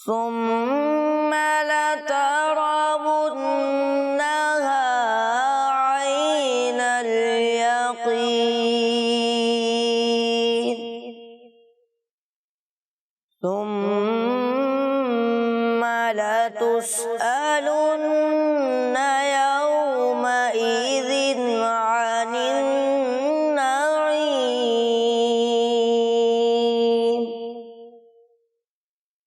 ثم لترونها عين اليقين، ثم لتسألن يومئذ عن النعيم۔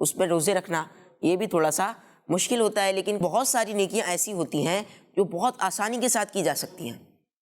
اس پر روزے رکھنا یہ بھی تھوڑا سا مشکل ہوتا ہے، لیکن بہت ساری نیکیاں ایسی ہوتی ہیں جو بہت آسانی کے ساتھ کی جا سکتی ہیں.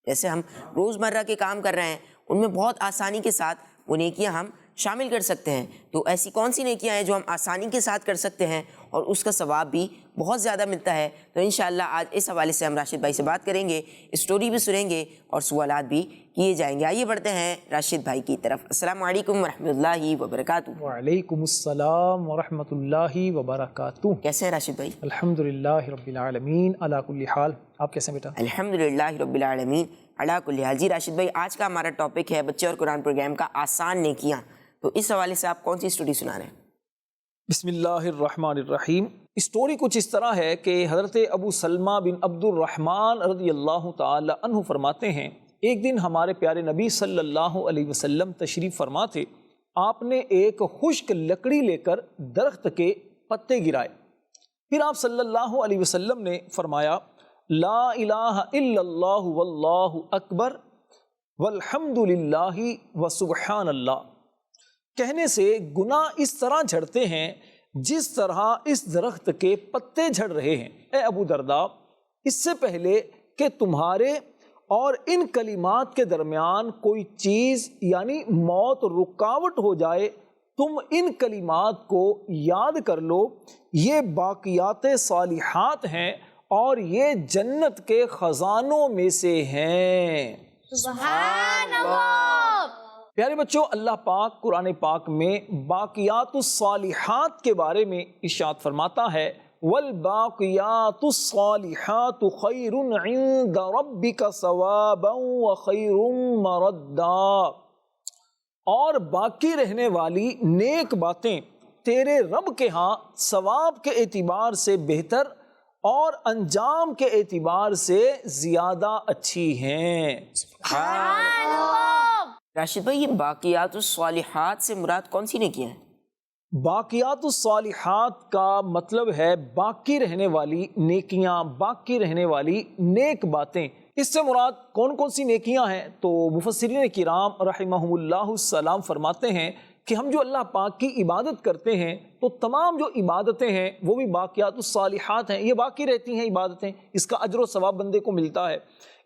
جیسے ہم روزمرہ کے کام کر رہے ہیں، ان میں بہت آسانی کے ساتھ وہ نیکیاں ہم شامل کر سکتے ہیں. تو ایسی کون سی نیکیاں ہیں جو ہم آسانی کے ساتھ کر سکتے ہیں اور اس کا ثواب بھی بہت زیادہ ملتا ہے؟ تو انشاءاللہ آج اس حوالے سے ہم راشد بھائی سے بات کریں گے، اسٹوری بھی سنیں گے اور سوالات بھی کیے جائیں گے. آئیے بڑھتے ہیں راشد بھائی کی طرف. السلام علیکم ورحمۃ اللہ وبرکاتہ. وعلیکم السلام ورحمۃ اللہ وبرکاتہ. کیسے ہیں راشد بھائی؟ الحمدللہ رب العالمین علی کل حال. آپ کیسے ہیں بیٹا؟ الحمدللہ رب العالمین علی کل حال. جی راشد بھائی، آج کا ہمارا ٹاپک ہے بچے اور قرآن پروگرام کا آسان نیکیاں. تو اس حوالے سے آپ کون سی اسٹوری سنا رہے ہیں؟ بسم اللہ الرحمن الرحیم. اسٹوری کچھ اس طرح ہے کہ حضرت ابو سلمہ بن عبد الرحمن رضی اللہ تعالی عنہ فرماتے ہیں، ایک دن ہمارے پیارے نبی صلی اللہ علیہ وسلم تشریف فرما تھے. آپ نے ایک خشک لکڑی لے کر درخت کے پتے گرائے. پھر آپ صلی اللہ علیہ وسلم نے فرمایا، لا الہ الا اللہ واللہ اکبر والحمد للہ وسبحان اللہ. کہنے سے گناہ اس طرح جھڑتے ہیں جس طرح اس درخت کے پتے جھڑ رہے ہیں. اے ابو درداء، اس سے پہلے کہ تمہارے اور ان کلمات کے درمیان کوئی چیز یعنی موت رکاوٹ ہو جائے، تم ان کلمات کو یاد کر لو. یہ باقیات صالحات ہیں اور یہ جنت کے خزانوں میں سے ہیں. سبحان اللہ. پیارے بچوں، اللہ پاک قرآن پاک میں باقیات الصالحات کے بارے میں ارشاد فرماتا ہے، والباقیات الصالحات خیر عند ربک ثوابا وخیر مردا. اور باقی رہنے والی نیک باتیں تیرے رب کے ہاں ثواب کے اعتبار سے بہتر اور انجام کے اعتبار سے زیادہ اچھی ہیں. سبحان اللہ. راشد بھائی، یہ باقیات الصالحات سے مراد کون سی نیکیاں ہیں؟ باقیات الصالحات کا مطلب ہے باقی رہنے والی نیکیاں، باقی رہنے والی نیک باتیں. اس سے مراد کون کون سی نیکیاں ہیں؟ تو مفسرین کرام رحمہم اللہ السلام فرماتے ہیں کہ ہم جو اللہ پاک کی عبادت کرتے ہیں تو تمام جو عبادتیں ہیں وہ بھی باقیات الصالحات ہیں، یہ باقی رہتی ہیں عبادتیں، اس کا اجر و ثواب بندے کو ملتا ہے.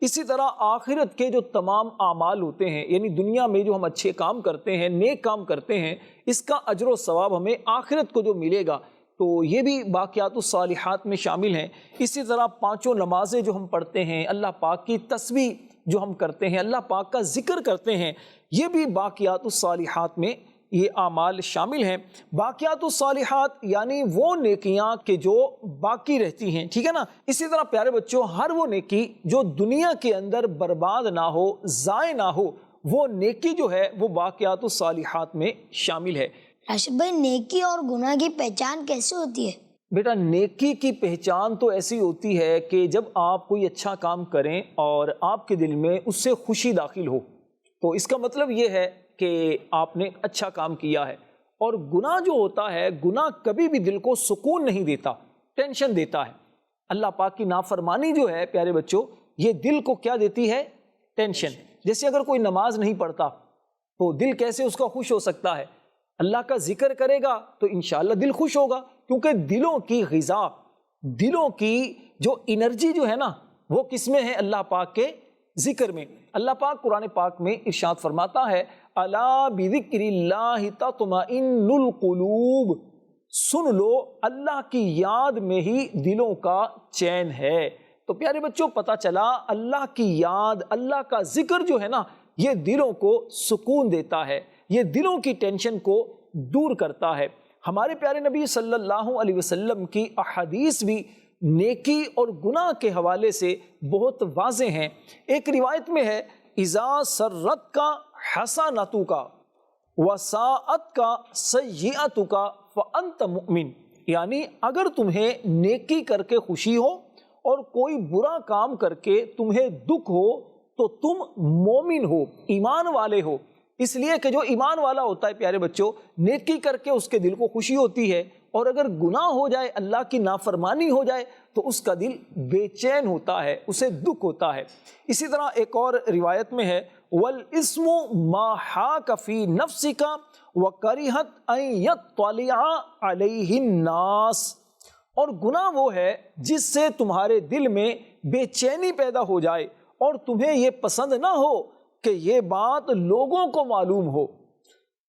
اسی طرح آخرت کے جو تمام اعمال ہوتے ہیں، یعنی دنیا میں جو ہم اچھے کام کرتے ہیں، نیک کام کرتے ہیں، اس کا اجر و ثواب ہمیں آخرت کو جو ملے گا تو یہ بھی باقیات الصالحات میں شامل ہیں. اسی طرح پانچوں نمازیں جو ہم پڑھتے ہیں، اللہ پاک کی تسبیح جو ہم کرتے ہیں، اللہ پاک کا ذکر کرتے ہیں، یہ بھی باقیات الصالحات میں یہ اعمال شامل ہیں. باقیات الصالحات یعنی وہ نیکیاں کہ جو باقی رہتی ہیں، ٹھیک ہے نا. اسی طرح پیارے بچوں، ہر وہ نیکی جو دنیا کے اندر برباد نہ ہو، ضائع نہ ہو، وہ نیکی جو ہے وہ باقیات الصالحات میں شامل ہے. راشد بھائی، نیکی اور گناہ کی پہچان کیسے ہوتی ہے؟ بیٹا، نیکی کی پہچان تو ایسی ہوتی ہے کہ جب آپ کوئی اچھا کام کریں اور آپ کے دل میں اس سے خوشی داخل ہو، تو اس کا مطلب یہ ہے کہ آپ نے اچھا کام کیا ہے. اور گناہ جو ہوتا ہے، گناہ کبھی بھی دل کو سکون نہیں دیتا، ٹینشن دیتا ہے. اللہ پاک کی نافرمانی جو ہے پیارے بچوں، یہ دل کو کیا دیتی ہے؟ ٹینشن. جیسے اگر کوئی نماز نہیں پڑھتا تو دل کیسے اس کا خوش ہو سکتا ہے؟ اللہ کا ذکر کرے گا تو انشاءاللہ دل خوش ہوگا، کیونکہ دلوں کی غذا، دلوں کی جو انرجی جو ہے نا، وہ کس میں ہے؟ اللہ پاک کے ذکر میں. اللہ پاک قرآن پاک میں ارشاد فرماتا ہے، الا بذکر اللہ تطمئن القلوب. سن لو، اللہ کی یاد میں ہی دلوں کا چین ہے. تو پیارے بچوں، پتہ چلا اللہ کی یاد، اللہ کا ذکر جو ہے نا، یہ دلوں کو سکون دیتا ہے، یہ دلوں کی ٹینشن کو دور کرتا ہے. ہمارے پیارے نبی صلی اللہ علیہ وسلم کی احادیث بھی نیکی اور گناہ کے حوالے سے بہت واضح ہیں. ایک روایت میں ہے، اذا سرت کا حسناتو کا وساعت کا سیئاتو کا فانت مؤمن. یعنی اگر تمہیں نیکی کر کے خوشی ہو اور کوئی برا کام کر کے تمہیں دکھ ہو تو تم مومن ہو، ایمان والے ہو. اس لیے کہ جو ایمان والا ہوتا ہے پیارے بچوں، نیکی کر کے اس کے دل کو خوشی ہوتی ہے اور اگر گناہ ہو جائے، اللہ کی نافرمانی ہو جائے تو اس کا دل بے چین ہوتا ہے، اسے دکھ ہوتا ہے۔ اسی طرح ایک اور روایت میں ہے وَالْإِسْمُ مَا حَاكَ فِي نَفْسِكَ وَكَرِهَتْ أَن يَطَّلِعَ عَلَيْهِ النَّاسِ، اور گناہ وہ ہے جس سے تمہارے دل میں بے چینی پیدا ہو جائے اور تمہیں یہ پسند نہ ہو کہ یہ بات لوگوں کو معلوم ہو۔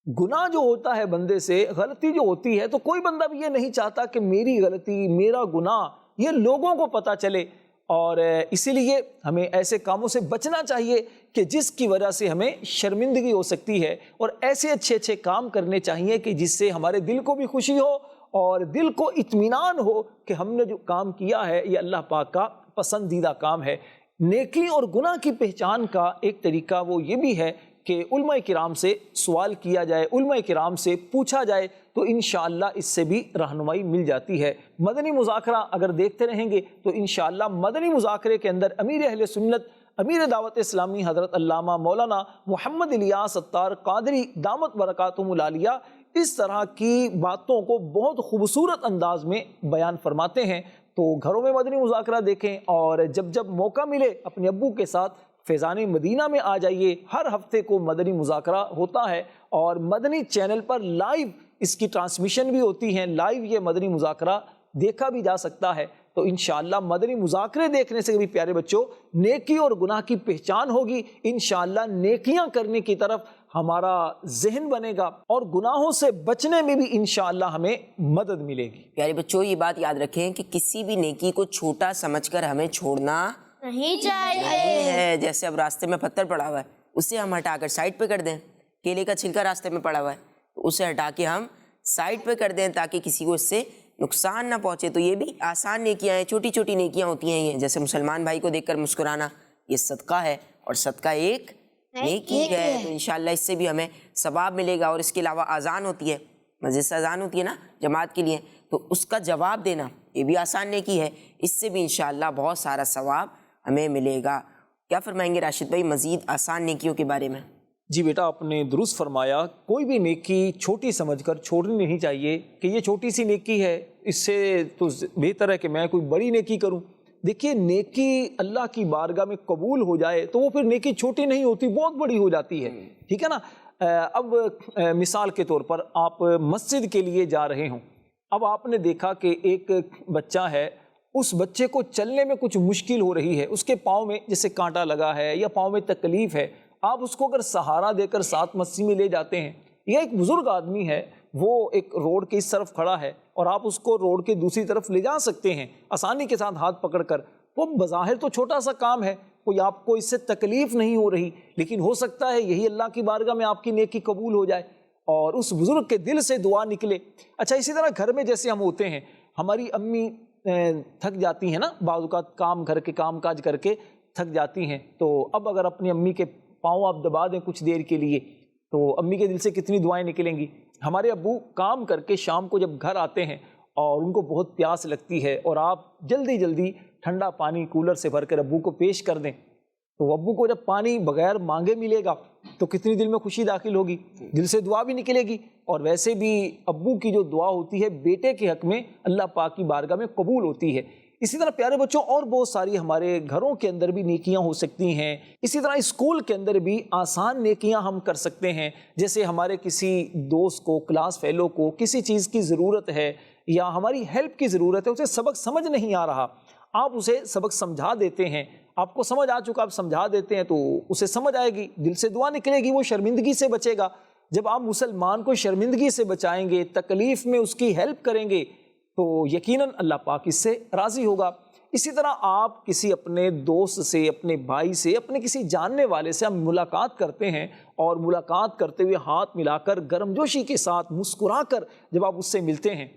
گناہ جو ہوتا ہے بندے سے، غلطی جو ہوتی ہے، تو کوئی بندہ بھی یہ نہیں چاہتا کہ میری غلطی، میرا گناہ یہ لوگوں کو پتہ چلے، اور اسی لیے ہمیں ایسے کاموں سے بچنا چاہیے کہ جس کی وجہ سے ہمیں شرمندگی ہو سکتی ہے، اور ایسے اچھے کام کرنے چاہیے کہ جس سے ہمارے دل کو بھی خوشی ہو اور دل کو اطمینان ہو کہ ہم نے جو کام کیا ہے یہ اللہ پاک کا پسندیدہ کام ہے۔ نیکی اور گناہ کی پہچان کا ایک طریقہ وہ یہ بھی ہے کہ علماء کرام سے سوال کیا جائے، علماء کرام سے پوچھا جائے، تو انشاءاللہ اس سے بھی رہنمائی مل جاتی ہے۔ مدنی مذاکرہ اگر دیکھتے رہیں گے تو انشاءاللہ مدنی مذاکرے کے اندر امیر اہل سنت، امیر دعوت اسلامی حضرت علامہ مولانا محمد الیاس اتار قادری دامت برکاتہم العالیہ اس طرح کی باتوں کو بہت خوبصورت انداز میں بیان فرماتے ہیں۔ تو گھروں میں مدنی مذاکرہ دیکھیں، اور جب موقع ملے اپنے ابو کے ساتھ فیضان مدینہ میں آ جائیے۔ ہر ہفتے کو مدنی مذاکرہ ہوتا ہے، اور مدنی چینل پر لائیو اس کی ٹرانسمیشن بھی ہوتی ہیں، لائیو یہ مدنی مذاکرہ دیکھا بھی جا سکتا ہے۔ تو انشاءاللہ مدنی مذاکرے دیکھنے سے بھی پیارے بچوں نیکی اور گناہ کی پہچان ہوگی، انشاءاللہ نیکیاں کرنے کی طرف ہمارا ذہن بنے گا، اور گناہوں سے بچنے میں بھی انشاءاللہ ہمیں مدد ملے گی۔ پیارے بچوں یہ بات یاد رکھیں کہ کسی بھی نیکی کو چھوٹا سمجھ کر ہمیں چھوڑنا نہیں چاہیے ہے۔ جیسے اب راستے میں پتھر پڑا ہوا ہے، اسے ہم ہٹا کر سائڈ پہ کر دیں، کیلے کا چھلکا راستے میں پڑا ہوا ہے تو اسے ہٹا کے ہم سائڈ پہ کر دیں تاکہ کسی کو اس سے نقصان نہ پہنچے۔ تو یہ بھی آسان نیکیاں ہیں، چھوٹی چھوٹی نیکیاں ہوتی ہیں یہ، جیسے مسلمان بھائی کو دیکھ کر مسکرانا، یہ صدقہ ہے، اور صدقہ ایک نیکی ہے، تو انشاءاللہ اس سے بھی ہمیں ثواب ملے گا۔ اور اس کے علاوہ اذان ہوتی ہے، مسجد سے اذان ہوتی ہے نا جماعت کے لیے، تو اس کا جواب دینا یہ بھی آسان نیکی ہے، اس سے بھی انشاءاللہ بہت سارا ثواب ہمیں ملے گا۔ کیا فرمائیں گے راشد بھائی مزید آسان نیکیوں کے بارے میں؟ جی بیٹا، آپ نے درست فرمایا، کوئی بھی نیکی چھوٹی سمجھ کر چھوڑنی نہیں چاہیے کہ یہ چھوٹی سی نیکی ہے، اس سے تو بہتر ہے کہ میں کوئی بڑی نیکی کروں۔ دیکھیے نیکی اللہ کی بارگاہ میں قبول ہو جائے تو وہ پھر نیکی چھوٹی نہیں ہوتی، بہت بڑی ہو جاتی ہے، ٹھیک ہے نا۔ اب مثال کے طور پر آپ مسجد کے لیے جا رہے ہوں، اب آپ نے دیکھا کہ ایک بچہ ہے، اس بچے کو چلنے میں کچھ مشکل ہو رہی ہے، اس کے پاؤں میں جیسے کانٹا لگا ہے یا پاؤں میں تکلیف ہے، آپ اس کو اگر سہارا دے کر ساتھ مسجد میں لے جاتے ہیں، یا ایک بزرگ آدمی ہے وہ ایک روڈ کے اس طرف کھڑا ہے اور آپ اس کو روڈ کے دوسری طرف لے جا سکتے ہیں آسانی کے ساتھ ہاتھ پکڑ کر، وہ بظاہر تو چھوٹا سا کام ہے، کوئی آپ کو اس سے تکلیف نہیں ہو رہی، لیکن ہو سکتا ہے یہی اللہ کی بارگاہ میں آپ کی نیکی قبول ہو جائے اور اس بزرگ کے دل سے دعا نکلے۔ اچھا، اسی طرح گھر میں جیسے ہم ہوتے ہیں، ہماری امی تھک جاتی ہیں نا، بعض اوقات گھر کے کام کاج کر کے تھک جاتی ہیں، تو اب اگر اپنی امی کے پاؤں آپ دبا دیں کچھ دیر کے لیے تو امی کے دل سے کتنی دعائیں نکلیں گی۔ ہمارے ابو کام کر کے شام کو جب گھر آتے ہیں اور ان کو بہت پیاس لگتی ہے اور آپ جلدی ٹھنڈا پانی کولر سے بھر کر ابو کو پیش کر دیں، تو ابو کو جب پانی بغیر مانگے ملے گا تو کتنی دل میں خوشی داخل ہوگی، دل سے دعا بھی نکلے گی، اور ویسے بھی ابو کی جو دعا ہوتی ہے بیٹے کے حق میں اللہ پاک کی بارگاہ میں قبول ہوتی ہے۔ اسی طرح پیارے بچوں اور بہت ساری ہمارے گھروں کے اندر بھی نیکیاں ہو سکتی ہیں، اسی طرح اسکول کے اندر بھی آسان نیکیاں ہم کر سکتے ہیں، جیسے ہمارے کسی دوست کو، کلاس فیلو کو کسی چیز کی ضرورت ہے یا ہماری ہیلپ کی ضرورت ہے، اسے سبق سمجھ نہیں آ رہا، آپ اسے سبق سمجھا دیتے ہیں، آپ کو سمجھ آ چکا، آپ سمجھا دیتے ہیں تو اسے سمجھ آئے گی، دل سے دعا نکلے گی، وہ شرمندگی سے بچے گا۔ جب آپ مسلمان کو شرمندگی سے بچائیں گے، تکلیف میں اس کی ہیلپ کریں گے تو یقیناً اللہ پاک اس سے راضی ہوگا۔ اسی طرح آپ کسی اپنے دوست سے، اپنے بھائی سے، اپنے کسی جاننے والے سے آپ ملاقات کرتے ہیں اور ملاقات کرتے ہوئے ہاتھ ملا کر گرمجوشی کے ساتھ مسکرا کر جب آپ اس سے ملتے ہیں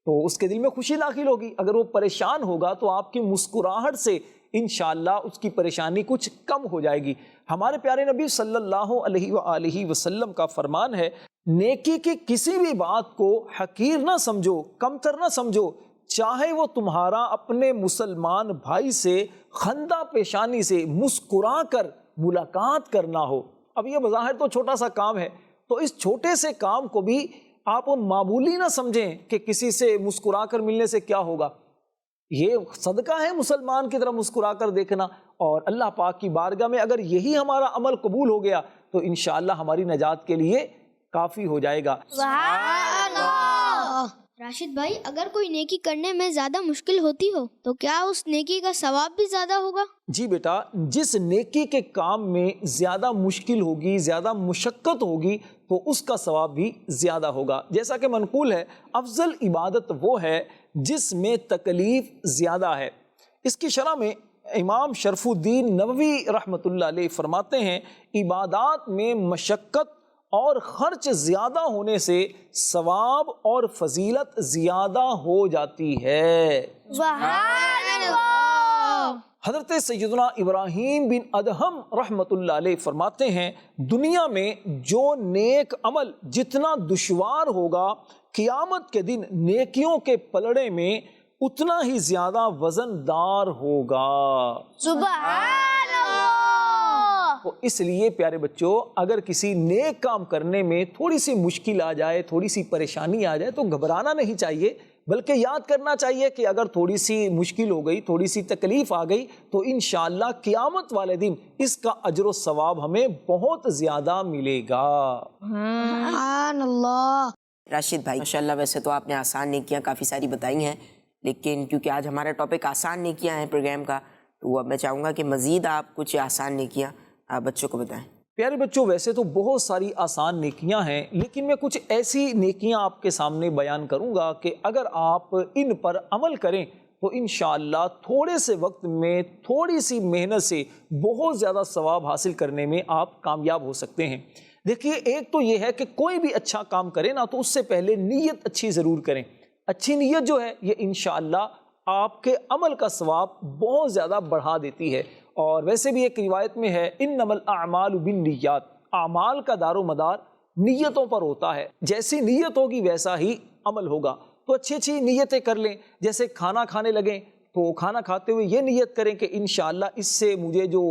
تو اس کے دل میں خوشی داخل ہوگی۔ اگر وہ پریشان ہوگا تو آپ کی مسکراہٹ سے انشاءاللہ اس کی پریشانی کچھ کم ہو جائے گی۔ ہمارے پیارے نبی صلی اللہ علیہ وآلہ وسلم کا فرمان ہے، نیکی کی کسی بھی بات کو حقیر نہ سمجھو، کمتر نہ سمجھو، چاہے وہ تمہارا اپنے مسلمان بھائی سے خندہ پیشانی سے مسکرا کر ملاقات کرنا ہو۔ اب یہ بظاہر تو چھوٹا سا کام ہے، تو اس چھوٹے سے کام کو بھی آپ معمولی نہ سمجھیں کہ کسی سے مسکرا کر ملنے سے کیا ہوگا. یہ صدقہ ہے مسلمان کی طرح مسکرا کر دیکھنا، اور اللہ پاک کی بارگاہ میں اگر یہی ہمارا عمل قبول ہو گیا تو انشاءاللہ ہماری نجات کے لیے کافی ہو جائے گا. سبحان اللہ. راشد بھائی، اگر کوئی نیکی کرنے میں زیادہ مشکل ہوتی ہو تو کیا اس نیکی کا ثواب بھی زیادہ ہوگا؟ جی بیٹا، جس نیکی کے کام میں زیادہ مشکل ہوگی، زیادہ مشقت ہوگی، تو اس کا ثواب بھی زیادہ ہوگا. جیسا کہ منقول ہے، افضل عبادت وہ ہے جس میں تکلیف زیادہ ہے. اس کی شرح میں امام شرف الدین نووی رحمۃ اللہ علیہ فرماتے ہیں، عبادات میں مشقت اور خرچ زیادہ ہونے سے ثواب اور فضیلت زیادہ ہو جاتی ہے. سبحان اللہ. حضرت سیدنا ابراہیم بن ادہم رحمۃ اللہ علیہ فرماتے ہیں، دنیا میں جو نیک عمل جتنا دشوار ہوگا، قیامت کے دن نیکیوں کے پلڑے میں اتنا ہی زیادہ وزن دار ہوگا. سبحان اللہ. تو اس لیے پیارے بچوں، اگر کسی نیک کام کرنے میں تھوڑی سی مشکل آ جائے، تھوڑی سی پریشانی آ جائے تو گھبرانا نہیں چاہیے، بلکہ یاد کرنا چاہیے کہ اگر تھوڑی سی مشکل ہو گئی، تھوڑی سی تکلیف آ گئی تو انشاءاللہ قیامت والے دن اس کا اجر و ثواب ہمیں بہت زیادہ ملے گا. سبحان اللہ. راشد بھائی ماشاءاللہ، ویسے تو آپ نے آسان نیکیاں کافی ساری بتائی ہیں، لیکن کیونکہ آج ہمارا ٹاپک آسان نیکیاں ہیں پروگرام کا، تو اب میں چاہوں گا کہ مزید آپ کچھ آسان نیکیاں آپ بچوں کو بتائیں. پیارے بچوں، ویسے تو بہت ساری آسان نیکیاں ہیں، لیکن میں کچھ ایسی نیکیاں آپ کے سامنے بیان کروں گا کہ اگر آپ ان پر عمل کریں تو انشاءاللہ تھوڑے سے وقت میں تھوڑی سی محنت سے بہت زیادہ ثواب حاصل کرنے میں آپ کامیاب ہو سکتے ہیں. دیکھیے، ایک تو یہ ہے کہ کوئی بھی اچھا کام کرے نا تو اس سے پہلے نیت اچھی ضرور کریں. اچھی نیت جو ہے یہ انشاءاللہ آپ کے عمل کا ثواب بہت زیادہ بڑھا دیتی ہے. اور ویسے بھی ایک روایت میں ہے، انما الاعمال بالنیات، اعمال کا دار و مدار نیتوں پر ہوتا ہے. جیسی نیت ہوگی ویسا ہی عمل ہوگا. تو اچھی اچھی نیتیں کر لیں. جیسے کھانا کھانے لگیں تو کھانا کھاتے ہوئے یہ نیت کریں کہ انشاءاللہ اس سے مجھے جو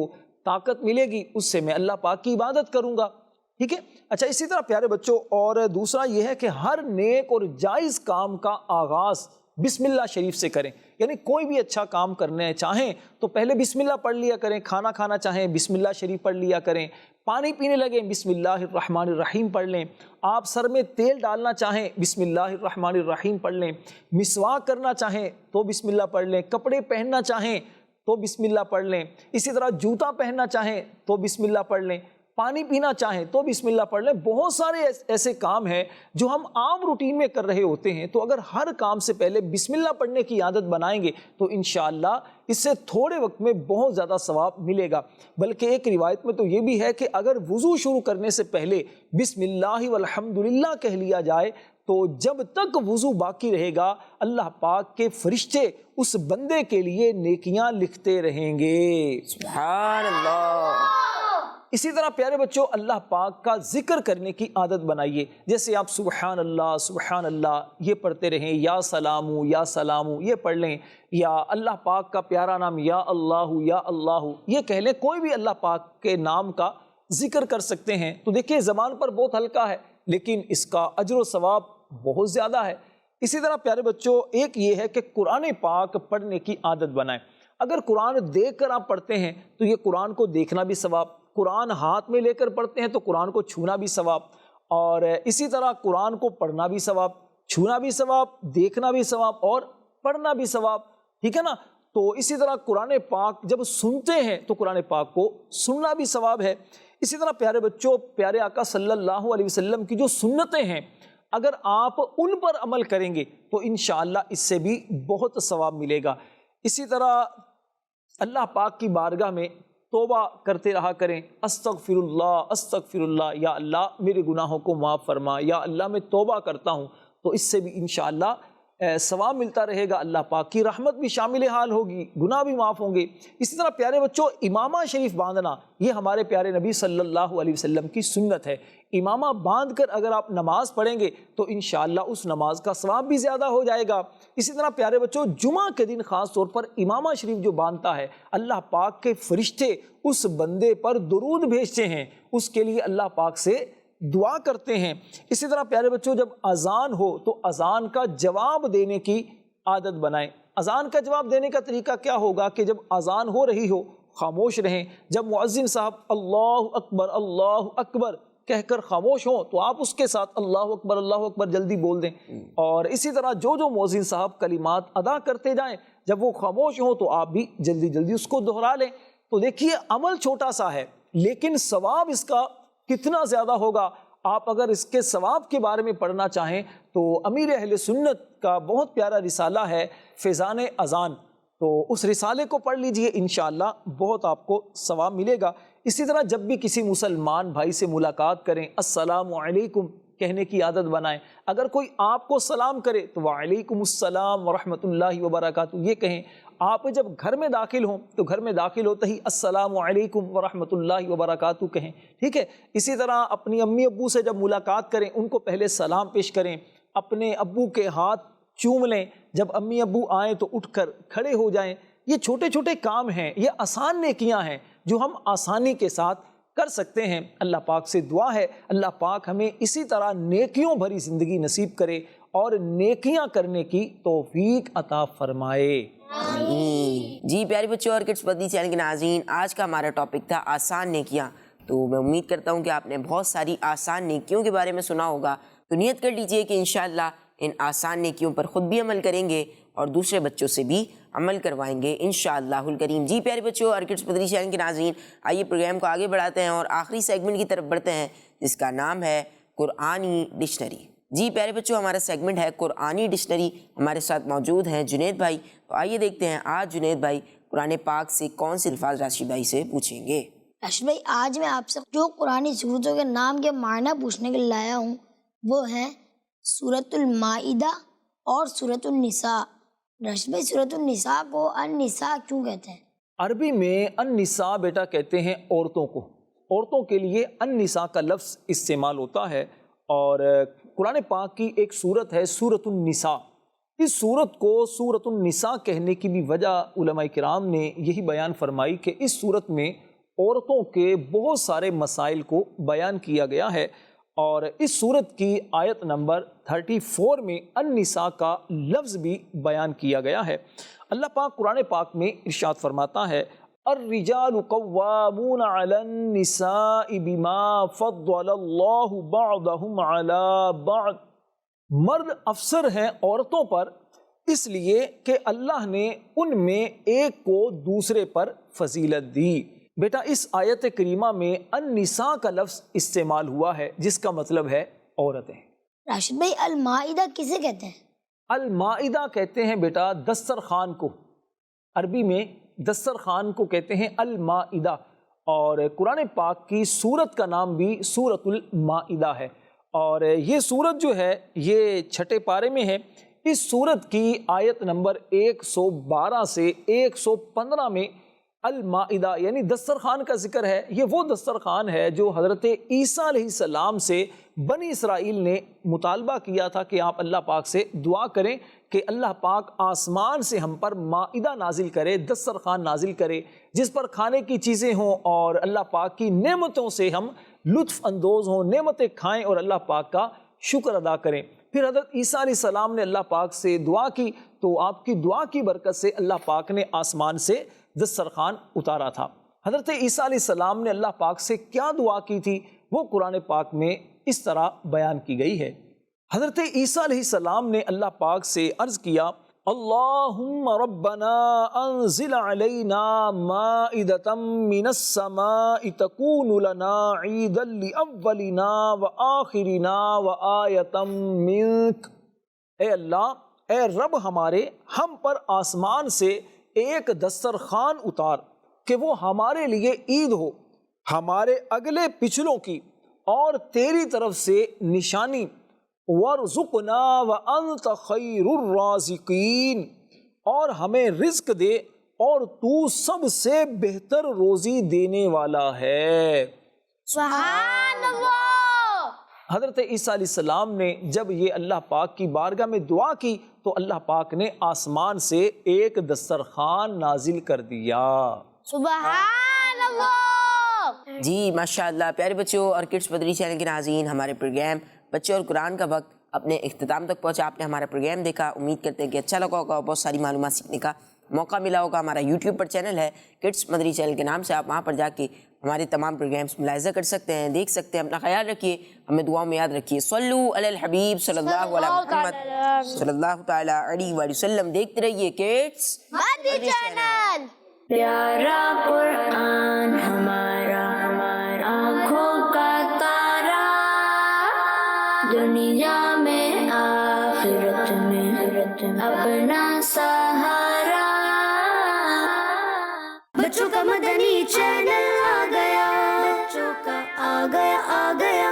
طاقت ملے گی اس سے میں اللہ پاک کی عبادت کروں گا. ٹھیک ہے. اچھا، اسی طرح پیارے بچوں، اور دوسرا یہ ہے کہ ہر نیک اور جائز کام کا آغاز بسم اللہ شریف سے کریں. یعنی کوئی بھی اچھا کام کرنے چاہیں تو پہلے بسم اللہ پڑھ لیا کریں. کھانا کھانا چاہیں بسم اللہ شریف پڑھ لیا کریں. پانی پینے لگیں بسم اللہ الرحمن الرحیم پڑھ لیں. آپ سر میں تیل ڈالنا چاہیں بسم اللہ الرحمن الرحیم پڑھ لیں. مسواک کرنا چاہیں تو بسم اللہ پڑھ لیں. کپڑے پہننا چاہیں تو بسم اللہ پڑھ لیں. اسی طرح جوتا پہننا چاہیں تو بسم اللہ پڑھ لیں. پانی پینا چاہیں تو بسم اللہ پڑھ لیں. بہت سارے ایسے کام ہیں جو ہم عام روٹین میں کر رہے ہوتے ہیں، تو اگر ہر کام سے پہلے بسم اللہ پڑھنے کی عادت بنائیں گے تو انشاءاللہ اس سے تھوڑے وقت میں بہت زیادہ ثواب ملے گا. بلکہ ایک روایت میں تو یہ بھی ہے کہ اگر وضو شروع کرنے سے پہلے بسم اللہ والحمدللہ کہہ لیا جائے تو جب تک وضو باقی رہے گا اللہ پاک کے فرشتے اس بندے کے لیے نیکیاں لکھتے رہیں گے. سبحان اللہ. اسی طرح پیارے بچوں، اللہ پاک کا ذکر کرنے کی عادت بنائیے. جیسے آپ سبحان اللہ یہ پڑھتے رہیں، یا سلامو یہ پڑھ لیں، یا اللہ پاک کا پیارا نام یا اللہ یہ کہہ لیں. کوئی بھی اللہ پاک کے نام کا ذکر کر سکتے ہیں. تو دیکھیے، زبان پر بہت ہلکا ہے لیکن اس کا اجر و ثواب بہت زیادہ ہے. اسی طرح پیارے بچوں، ایک یہ ہے کہ قرآن پاک پڑھنے کی عادت بنائیں. اگر قرآن دیکھ کر آپ پڑھتے ہیں تو یہ قرآن کو دیکھنا بھی ثواب، قرآن ہاتھ میں لے کر پڑھتے ہیں تو قرآن کو چھونا بھی ثواب، اور اسی طرح قرآن کو پڑھنا بھی ثواب، چھونا بھی ثواب، دیکھنا بھی ثواب اور پڑھنا بھی ثواب. ٹھیک ہے نا. تو اسی طرح قرآن پاک جب سنتے ہیں تو قرآن پاک کو سننا بھی ثواب ہے. اسی طرح پیارے بچوں، پیارے آقا صلی اللہ علیہ وسلم کی جو سنتیں ہیں اگر آپ ان پر عمل کریں گے تو انشاءاللہ اس سے بھی بہت ثواب ملے گا. اسی طرح اللہ پاک کی بارگاہ میں توبہ کرتے رہا کریں. استغفر اللہ، یا اللہ میرے گناہوں کو معاف فرما، یا اللہ میں توبہ کرتا ہوں. تو اس سے بھی انشاءاللہ ثواب ملتا رہے گا. اللہ پاک کی رحمت بھی شامل حال ہوگی، گناہ بھی معاف ہوں گے. اسی طرح پیارے بچوں، امامہ شریف باندھنا یہ ہمارے پیارے نبی صلی اللہ علیہ وسلم کی سنت ہے. امامہ باندھ کر اگر آپ نماز پڑھیں گے تو انشاءاللہ اس نماز کا ثواب بھی زیادہ ہو جائے گا. اسی طرح پیارے بچوں، جمعہ کے دن خاص طور پر امامہ شریف جو باندھتا ہے اللہ پاک کے فرشتے اس بندے پر درود بھیجتے ہیں، اس کے لیے اللہ پاک سے دعا کرتے ہیں۔ اسی طرح پیارے بچوں جب اذان ہو تو اذان کا جواب دینے کی عادت بنائیں۔ اذان کا جواب دینے کا طریقہ کیا ہوگا کہ جب اذان ہو رہی ہو خاموش رہیں، جب مؤذن صاحب اللہ اکبر کہہ کر خاموش ہوں تو آپ اس کے ساتھ اللہ اکبر جلدی بول دیں، اور اسی طرح جو مؤذن صاحب کلمات ادا کرتے جائیں جب وہ خاموش ہوں تو آپ بھی جلدی جلدی اس کو دہرا لیں۔ تو دیکھیے عمل چھوٹا سا ہے لیکن ثواب اس کا کتنا زیادہ ہوگا۔ آپ اگر اس کے ثواب کے بارے میں پڑھنا چاہیں تو امیر اہل سنت کا بہت پیارا رسالہ ہے فیضان اذان، تو اس رسالے کو پڑھ لیجئے، انشاءاللہ بہت آپ کو ثواب ملے گا۔ اسی طرح جب بھی کسی مسلمان بھائی سے ملاقات کریں السلام علیکم کہنے کی عادت بنائیں۔ اگر کوئی آپ کو سلام کرے تو وعلیکم السلام ورحمۃ اللہ وبرکاتہ یہ کہیں۔ آپ جب گھر میں داخل ہوں تو گھر میں داخل ہوتے ہی السلام علیکم ورحمۃ اللہ وبرکاتہ کہیں، ٹھیک ہے۔ اسی طرح اپنی امی ابو سے جب ملاقات کریں ان کو پہلے سلام پیش کریں، اپنے ابو کے ہاتھ چوم لیں، جب امی ابو آئیں تو اٹھ کر کھڑے ہو جائیں۔ یہ چھوٹے چھوٹے کام ہیں، یہ آسان نیکیاں ہیں جو ہم آسانی کے ساتھ کر سکتے ہیں۔ اللہ پاک سے دعا ہے اللہ پاک ہمیں اسی طرح نیکیوں بھری زندگی نصیب کرے اور نیکیاں کرنے کی توفیق عطا فرمائے۔ جی پیارے بچوں اور کڈس بدی چینل کے ناظرین، آج کا ہمارا ٹاپک تھا آسان نیکیاں۔ تو میں امید کرتا ہوں کہ آپ نے بہت ساری آسان نیکیوں کے بارے میں سنا ہوگا، تو نیت کر لیجئے کہ انشاءاللہ ان آسان نیکیوں پر خود بھی عمل کریں گے اور دوسرے بچوں سے بھی عمل کروائیں گے انشاءاللہ الکریم۔ جی پیارے بچوں اور کڈس بدی چینل کے ناظرین، آئیے پروگرام کو آگے بڑھاتے ہیں اور آخری سیگمنٹ کی طرف بڑھتے ہیں جس کا نام ہے قرآنی ڈکشنری۔ جی پیارے بچوں ہمارا سیگمنٹ ہے قرآنی ڈکشنری، ہمارے ساتھ موجود ہیں جنید بھائی۔ تو آئیے دیکھتے ہیں آج جنید بھائی قرآن پاک سے کون سے الفاظ راشد بھائی سے پوچھیں گے۔ راشد بھائی آج میں آپ سے جو قرآنی صورتوں کے نام کے معنی پوچھنے کے لیے لایا ہوں وہ ہیں سورۃ المائدہ اور سورۃ النساء۔ راشد بھائی سورۃ النساء کو النساء کیوں کہتے ہیں؟ عربی میں النساء بیٹا کہتے ہیں عورتوں کو، عورتوں کے لیے النساء کا لفظ استعمال ہوتا ہے، اور قرآن پاک کی ایک سورت ہے سورۃ النساء۔ اس سورت کو سورۃ النساء کہنے کی بھی وجہ علماء کرام نے یہی بیان فرمائی کہ اس سورت میں عورتوں کے بہت سارے مسائل کو بیان کیا گیا ہے، اور اس سورت کی آیت نمبر 34 میں النساء کا لفظ بھی بیان کیا گیا ہے۔ اللہ پاک قرآن پاک میں ارشاد فرماتا ہے الرجال قوامون علی النساء بما فضل اللہ بعضهم علی بعض، مرد افسر ہیں عورتوں پر اس لیے کہ اللہ نے ان میں ایک کو دوسرے پر فضیلت دی۔ بیٹا اس آیت کریمہ میں النساء کا لفظ استعمال ہوا ہے جس کا مطلب ہے عورتیں۔ راشد بھائی المائدہ کسے کہتے ہیں؟ المائدہ کہتے ہیں بیٹا دسترخوان کو، عربی میں دسترخوان کو کہتے ہیں المائدہ، اور قرآن پاک کی سورت کا نام بھی سورۃ المائدہ ہے، اور یہ سورت جو ہے یہ چھٹے پارے میں ہے۔ اس سورت کی آیت نمبر 112 سے 115 میں المائدہ یعنی دسترخوان کا ذکر ہے۔ یہ وہ دسترخوان ہے جو حضرت عیسیٰ علیہ السلام سے بنی اسرائیل نے مطالبہ کیا تھا کہ آپ اللہ پاک سے دعا کریں کہ اللہ پاک آسمان سے ہم پر مائدہ نازل کرے، دسترخوان نازل کرے جس پر کھانے کی چیزیں ہوں اور اللہ پاک کی نعمتوں سے ہم لطف اندوز ہوں، نعمتیں کھائیں اور اللہ پاک کا شکر ادا کریں۔ پھر حضرت عیسیٰ علیہ السلام نے اللہ پاک سے دعا کی تو آپ کی دعا کی برکت سے اللہ پاک نے آسمان سے دسترخوان اتارا تھا۔ حضرت عیسیٰ علیہ السلام نے اللہ پاک سے کیا دعا کی تھی وہ قرآن پاک میں اس طرح بیان کی گئی ہے۔ حضرت عیسیٰ علیہ السلام نے اللہ پاک سے عرض کیا اللہم ربنا انزل علینا مائدۃ من السماء تکون لنا عیدا لاولنا وآخرنا وآیۃ منک۔ اے اللہ، اے رب ہمارے، ہم پر آسمان سے ایک دسترخوان اتار کہ وہ ہمارے لیے عید ہو، ہمارے اگلے پچھلوں کی، اور تیری طرف سے نشانی، وارزقنا وانت خیر الرازقین، اور ہمیں رزق دے اور تو سب سے بہتر روزی دینے والا ہے۔ سبحان اللہ۔ حضرت عیسیٰ علیہ السلام نے جب یہ اللہ پاک کی بارگاہ میں دعا کی تو اللہ پاک نے آسمان سے ایک دسترخوان نازل کر دیا۔ سبحان اللہ۔ جی ماشاءاللہ پیارے بچوں اور کڈس مدری چینل کے ناظرین، ہمارے پروگرام بچے اور قرآن کا وقت اپنے اختتام تک پہنچا۔ آپ نے ہمارا پروگرام دیکھا، امید کرتے ہیں کہ اچھا لگا ہوگا، بہت ساری معلومات سیکھنے کا موقع ملا ہوگا۔ ہمارا یوٹیوب پر چینل ہے کڈس مدری چینل کے نام سے، آپ وہاں پر جا کے ہمارے تمام پروگرامس ملاحظہ کر سکتے ہیں، دیکھ سکتے ہیں۔ اپنا خیال رکھیے، ہمیں دعاؤں میں یاد رکھیے۔ صلو علی الحبیب صلی اللہ علیہ محمد صلی اللہ تعالیٰ علیہ وآلہ وسلم۔ دیکھتے رہیے کڈس مدری چینل۔ پیارا قرآن ہمارا آنکھوں کا تارا، دنیا میں آخرت میں اپنا سہارا۔ بچوں کا مدنی چینل آ گیا، بچوں کا آ گیا